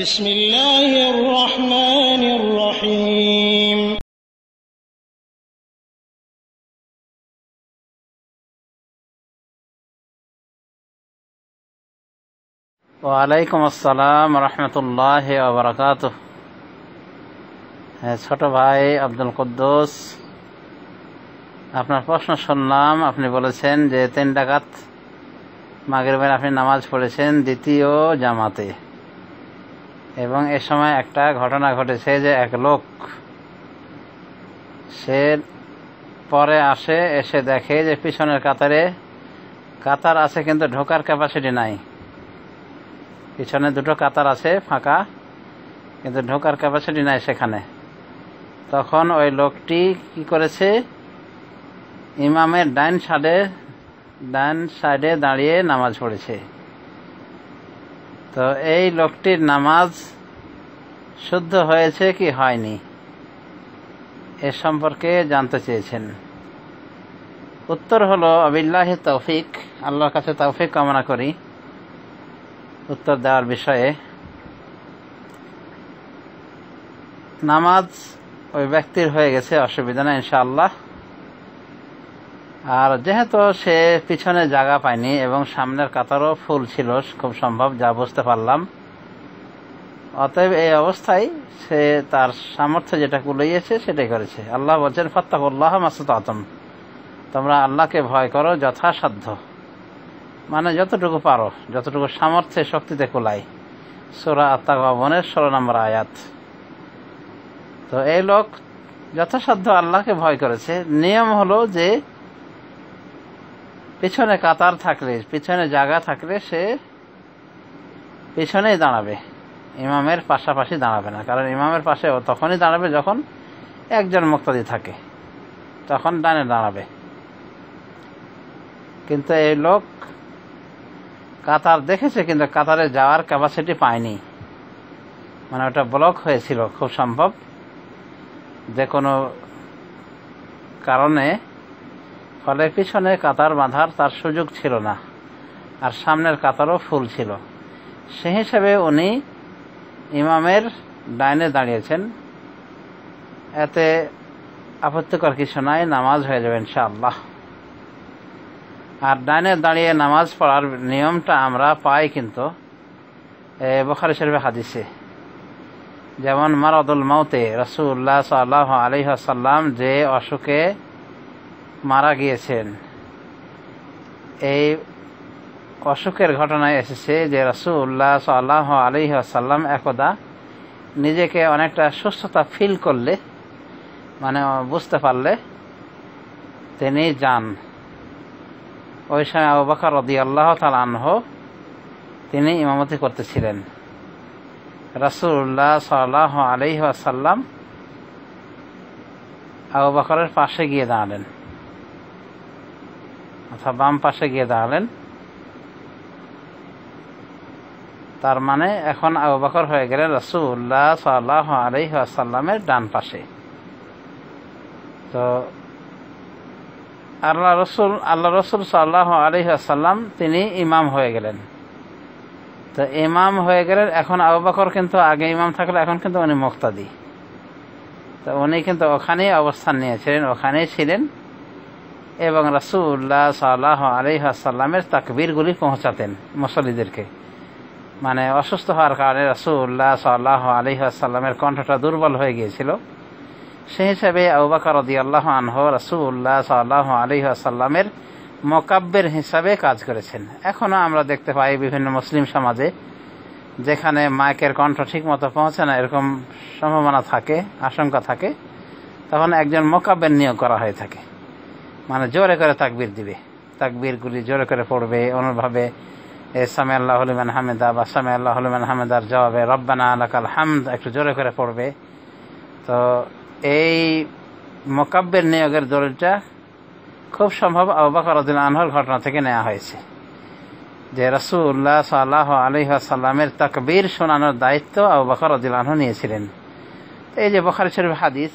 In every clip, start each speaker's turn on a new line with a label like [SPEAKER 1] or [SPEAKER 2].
[SPEAKER 1] بسم الله الرحمن الرحيم
[SPEAKER 2] ওয়ালাইকুম আসসালাম রহমতুল্লাহ ওবরাকাতুহ। ছোট ভাই আব্দুল কুদ্দুস, আপনার প্রশ্ন শুনলাম। আপনি বলেছেন যে 3 রাকাত মাগরিবের আপনি নামাজ পড়েছেন দ্বিতীয় জামাতে, এবং এ সময় একটা ঘটনা ঘটেছে যে এক লোক সে পরে এসে দেখে যে পিছনের কাতার আছে কিন্তু ঢোকার ক্যাপাসিটি নাই। পিছনে 2টো কাতার আছে ফাঁকা, কিন্তু ঢোকার ক্যাপাসিটি নাই সেখানে। তখন ওই লোকটি কি করেছে, ইমামের ডান সাইডে দাঁড়িয়ে নামাজ পড়েছে। তো এই লোকটির নামাজ শুদ্ধ হয়েছে কি হয়নি এ সম্পর্কে জানতে চেয়েছেন। উত্তর হলো আবিল্লাহি তৌফিক, আল্লাহর কাছে তৌফিক কামনা করি উত্তর দেওয়ার বিষয়ে। নামাজ ওই ব্যক্তির হয়ে গেছে, অসুবিধা না ইনশাআল্লাহ। আর যেহেতু সে পিছনে জায়গা পায়নি এবং সামনের কাতারও ফুল ছিল খুব সম্ভব, যা বুঝতে পারলাম, অতএব এই অবস্থায় সে তার সামর্থ্য যেটা কুলাইয়েছে সেটাই করেছে। আল্লাহ বলছেন ফাত্তাকুল্লাহ মাসতাতুম, তোমরা আল্লাহকে ভয় করো যথাসাধ্য, মানে যতটুকু পারো, যতটুকু সামর্থ্যে শক্তিতে কুলায়। সূরা আত-তাগাবুনের 16 নম্বর আয়াত। তো এই লোক যথাসাধ্য আল্লাহকে ভয় করেছে। নিয়ম হলো যে পিছনে কাতার থাকলে, পিছনে জায়গা থাকলে সে পিছনেই দাঁড়াবে, ইমামের পাশাপাশি দাঁড়াবে না। কারণ ইমামের পাশে তখনই দাঁড়াবে যখন একজন মুক্তাদি থাকে, তখন ডানে দাঁড়াবে। কিন্তু এই লোক কাতার দেখেছে কিন্তু কাতারে যাওয়ার ক্যাপাসিটি পায়নি, মানে ওটা ব্লক হয়েছিল খুব সম্ভব যে কোনো কারণে। ফলে পিছনে কাতার বাঁধার তার সুযোগ ছিল না, আর সামনের কাতারও ফুল ছিল। সে হিসেবে উনি ইমামের ডাইনে দাঁড়িয়েছেন। এতে আপত্তিকর কিছু নাই, নামাজ হয়ে যাবে ইনশাআল্লাহ। আর ডাইনে দাঁড়িয়ে নামাজ পড়ার নিয়মটা আমরা পাই কিন্তু বুখারী শরীফের হাদিসে, যেমন মারাদুল মাউতে রাসূলুল্লাহ সাল্লাল্লাহু আলাইহি ওয়াসাল্লাম যে অসুখে মারা গিয়েছেন, এই অসুখের ঘটনায় এসেছে যে রাসূলুল্লাহ সাল্লাল্লাহু আলাইহি ওয়াসাল্লাম একদা নিজেকে অনেকটা সুস্থতা ফিল করলে, মানে বুঝতে পারলে তিনি যান। ওই সময় আবু বকর রাদিয়াল্লাহু তাআলা আনহু তিনি ইমামতি করতেছিলেন। রাসূলুল্লাহ সাল্লাল্লাহু আলাইহি ওয়াসাল্লাম আবু বকরের পাশে গিয়ে দাঁড়ালেন, অথবা বাম পাশে গিয়ে দাঁড়ালেন। তার মানে এখন আবু বকর হয়ে গেলেন রাসূলুল্লাহ সাল্লাল্লাহু আলাইহি ওয়াসাল্লামের ডান পাশে। তো আল্লাহ রসুল সাল্লাল্লাহু আলাইহি ওয়াসাল্লাম তিনি ইমাম হয়ে গেলেন। তো ইমাম হয়ে গেলেন, এখন আবু বকর কিন্তু আগে ইমাম থাকলে এখন কিন্তু উনি মুক্তাদি। তো উনি কিন্তু ওখানেই অবস্থান নিয়েছিলেন, ওখানেই ছিলেন, এবং রাসূলুল্লাহ সাল্লাল্লাহু আলাইহি ওয়াসাল্লামের তাকবীরগুলি পৌঁছাতেন মুসল্লিদেরকে। মানে অসুস্থ হওয়ার কারণে রাসূলুল্লাহ সাল্লাল্লাহু আলাইহি ওয়াসাল্লামের কণ্ঠটা দুর্বল হয়ে গিয়েছিল। সেই হিসাবে আবু বকর রাদিয়াল্লাহু আনহু রাসূলুল্লাহ সাল্লাল্লাহু আলাইহি ওয়াসাল্লামের মুকাব্বির হিসাবে কাজ করেছেন। এখনো আমরা দেখতে পাই বিভিন্ন মুসলিম সমাজে, যেখানে মাইকের কণ্ঠ ঠিক মতো পৌঁছে না, এরকম সম্ভাবনা থাকে, আশঙ্কা থাকে, তখন একজন মুকাব্বির নিয়োগ করা হয়ে থাকে। মানে জোরে করে তাকবীর দিবে, তাকবীরগুলি জোরে করে পড়বে, অনুভাবে সামি আল্লাহু লিমান হামিদা বা সামি আল্লাহু লিমান হামিদার জবাবে রব্বানা লাকাল হামদ একটু জোরে করে পড়বে। তো এই মুকাব্বির নিয়োগের দলিলটা খুব সম্ভব আবু বকর রাদিয়াল্লাহু আনহুর ঘটনা থেকে নেওয়া হয়েছে, যে রাসূলুল্লাহ সাল্লাল্লাহু আলাইহি ওয়াসাল্লামের তাকবীর শোনানোর দায়িত্ব আবু বকর রাদিয়াল্লাহু আনহু নিয়েছিলেন। এই যে বুখারী শরীফ হাদিস,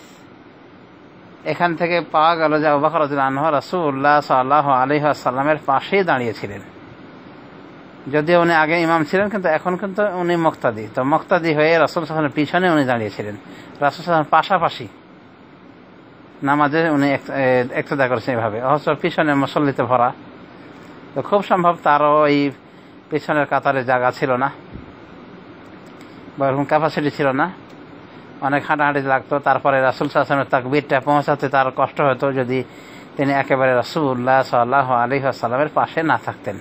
[SPEAKER 2] এখান থেকে পাওয়া গেল যে আবু বকর রাদিয়াল্লাহু আনহু রাসূলুল্লাহ সাল্লাল্লাহু আলাইহি ওয়াসাল্লামের পাশেই দাঁড়িয়েছিলেন। যদিও উনি আগে ইমাম ছিলেন, কিন্তু এখন কিন্তু উনি মুক্তাদি। তো মুক্তাদি হয়ে রাসূল সাল্লাল্লাহু আলাইহি ওয়াসাল্লামের পিছনে উনি দাঁড়িয়েছিলেন, রাসূল সাল্লাল্লাহু আলাইহি ওয়াসাল্লাম পাশাপাশি নামাজে উনি ইক্তেদা করেছেন এভাবে, অথচ পিছনে মুসল্লিতে ভরা। তো খুব সম্ভব তারও এই পিছনের কাতারে জায়গা ছিল না বা এরকম ক্যাপাসিটি ছিল না, অনেক হাঁটাহাঁটি লাগতো। তারপরে রাসূল সাল্লাল্লাহু আলাইহি ওয়াসাল্লামের তাকবীরটা পৌঁছাতে তার কষ্ট হতো যদি তিনি একেবারে রাসূলুল্লাহ সাল্লাল্লাহু আলাইহি ওয়াসাল্লামের পাশে না থাকতেন।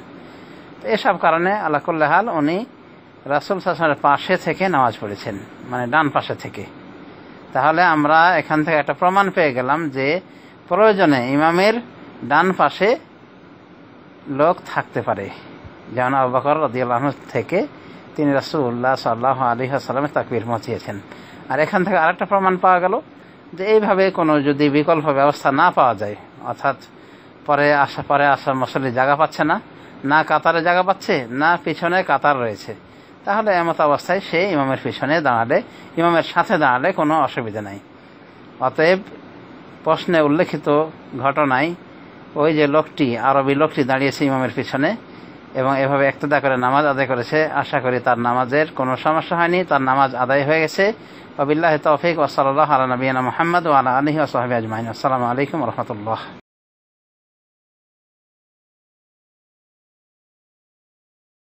[SPEAKER 2] তো এসব কারণে আলা কুল্লি হাল উনি রাসূল সাল্লাল্লাহু আলাইহি ওয়াসাল্লামের পাশে থেকে নামাজ পড়েছেন, মানে ডান পাশে থেকে। তাহলে আমরা এখান থেকে একটা প্রমাণ পেয়ে গেলাম যে প্রয়োজনে ইমামের ডান পাশে লোক থাকতে পারে, যেমন আবু বকর রাদিয়াল্লাহু আনহু থেকে তিনি রাসূলুল্লাহ সাল্লাল্লাহু আলাইহি ওয়াসাল্লামের তাকবীর পৌঁছিয়েছেন। আর এখান থেকে আরেকটা প্রমাণ পাওয়া গেল যে এইভাবে কোনো যদি বিকল্প ব্যবস্থা না পাওয়া যায়, অর্থাৎ পরে আসা মুসল্লি জায়গা পাচ্ছে না, না কাতারে জায়গা পাচ্ছে, না পিছনে কাতার রয়েছে, তাহলে এমত অবস্থায় সে ইমামের পিছনে দাঁড়ালে, ইমামের সাথে দাঁড়ালে কোনো অসুবিধা নাই। অতএব প্রশ্নে উল্লেখিত ঘটনায় ওই যে লোকটি, আরবি লোকটি দাঁড়িয়েছে ইমামের পিছনে এবং এভাবে ইক্তেদা করে নামাজ আদায় করেছে, আশা করি তার নামাজের কোনো সমস্যা হয়নি, তার নামাজ আদায় হয়ে গেছে। ওয়া বিল্লাহি তৌফিক ওয়া সাল্লাল্লাহু আলা নবিয়িনা মুহাম্মদ ওয়া আলা আলিহি ওয়া সাহবিহি আজমাইন। আসসালামু আলাইকুম ওয়া রাহমাতুল্লাহ।